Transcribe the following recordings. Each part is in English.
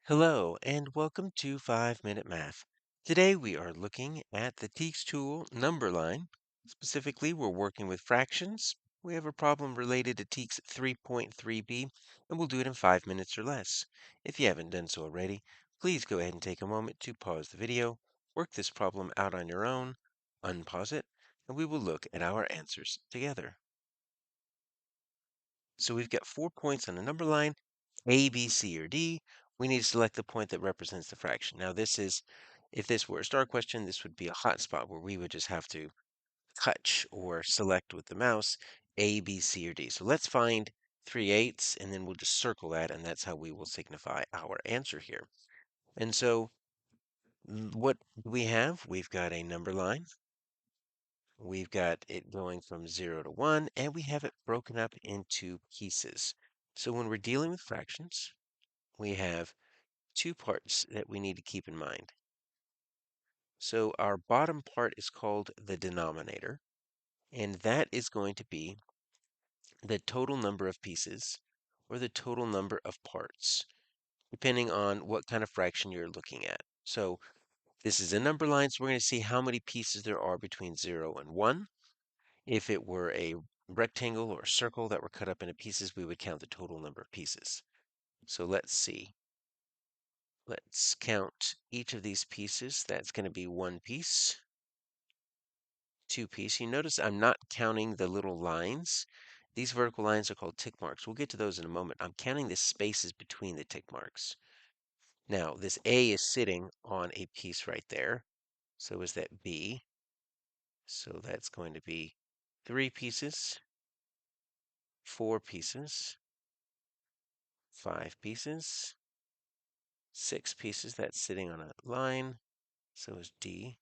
Hello, and welcome to 5 Minute Math. Today we are looking at the TEKS tool number line. Specifically, we're working with fractions. We have a problem related to TEKS 3.3b, and we'll do it in 5 minutes or less. If you haven't done so already, please go ahead and take a moment to pause the video, work this problem out on your own, unpause it, and we will look at our answers together. So we've got 4 points on the number line, A, B, C, or D. We need to select the point that represents the fraction. Now if this were a star question, this would be a hot spot where we would just have to touch or select with the mouse A, B, C, or D. So let's find 3/8, and then we'll just circle that, and that's how we will signify our answer here. And so what do we have? We've got a number line. We've got it going from 0 to 1, and we have it broken up into pieces. So when we're dealing with fractions, we have two parts that we need to keep in mind. So our bottom part is called the denominator, and that is going to be the total number of pieces or the total number of parts, depending on what kind of fraction you're looking at. So this is a number line, so we're going to see how many pieces there are between 0 and 1. If it were a rectangle or a circle that were cut up into pieces, we would count the total number of pieces. So let's see. Let's count each of these pieces. That's going to be one piece, two piece. You notice I'm not counting the little lines. These vertical lines are called tick marks. We'll get to those in a moment. I'm counting the spaces between the tick marks. Now, this A is sitting on a piece right there. So is that B. So that's going to be 3 pieces, 4 pieces, 5 pieces, 6 pieces. That's sitting on a line. So is D.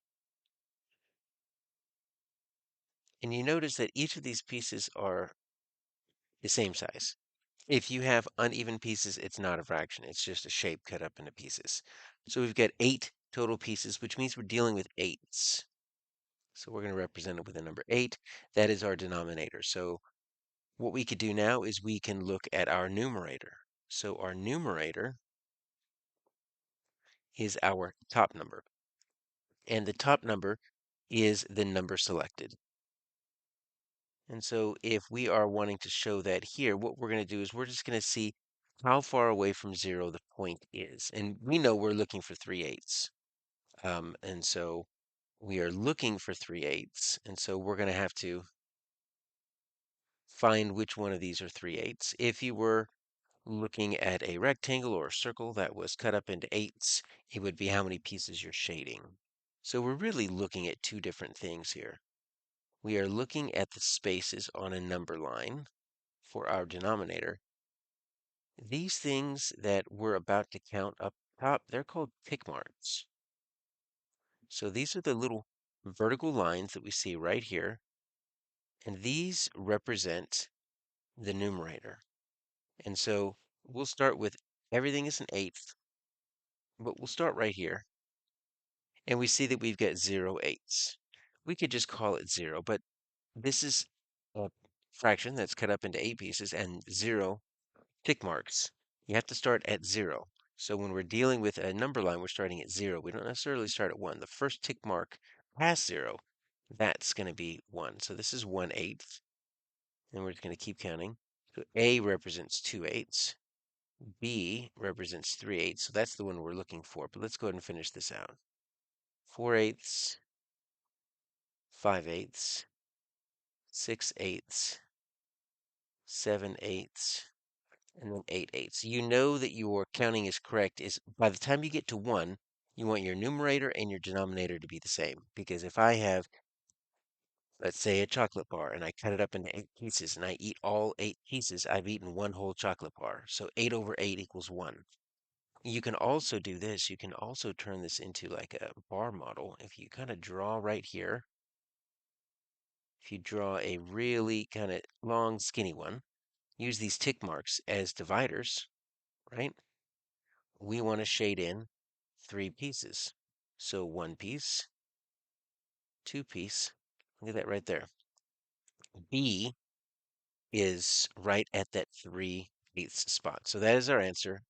And you notice that each of these pieces are the same size. If you have uneven pieces, it's not a fraction. It's just a shape cut up into pieces. So we've got 8 total pieces, which means we're dealing with eighths. So we're going to represent it with a number 8. That is our denominator. So what we could do now is we can look at our numerator. So our numerator is our top number. And the top number is the number selected. And so if we are wanting to show that here, what we're going to do is we're just going to see how far away from 0 the point is. And we know we're looking for 3/8. And so we are looking for 3/8. And so we're going to have to find which one of these are 3/8. If you were looking at a rectangle or a circle that was cut up into eighths, it would be how many pieces you're shading. So we're really looking at two different things here. We are looking at the spaces on a number line for our denominator. These things that we're about to count up top, they're called tick marks. So these are the little vertical lines that we see right here, and these represent the numerator. And so we'll start with everything is an eighth, but we'll start right here, and we see that we've got 0/8. We could just call it 0, but this is a fraction that's cut up into 8 pieces, and 0 tick marks. You have to start at 0. So when we're dealing with a number line, we're starting at 0. We don't necessarily start at 1. The first tick mark past 0, that's going to be 1. So this is 1/8, and we're just going to keep counting. So A represents 2/8. B represents 3/8. So that's the one we're looking for. But let's go ahead and finish this out. 4/8, 5/8, 6/8, 7/8, and then 8/8. You know that your counting is correct is by the time you get to 1, you want your numerator and your denominator to be the same. Because if I have, let's say, a chocolate bar and I cut it up into 8 pieces and I eat all 8 pieces, I've eaten one whole chocolate bar. So 8/8 equals 1. You can also do this. You can also turn this into like a bar model. If you kind of draw right here, if you draw a really kind of long, skinny one, use these tick marks as dividers, right? We want to shade in 3 pieces. So 1 piece, 2 piece. Look at that right there. B is right at that 3/8 spot. So that is our answer.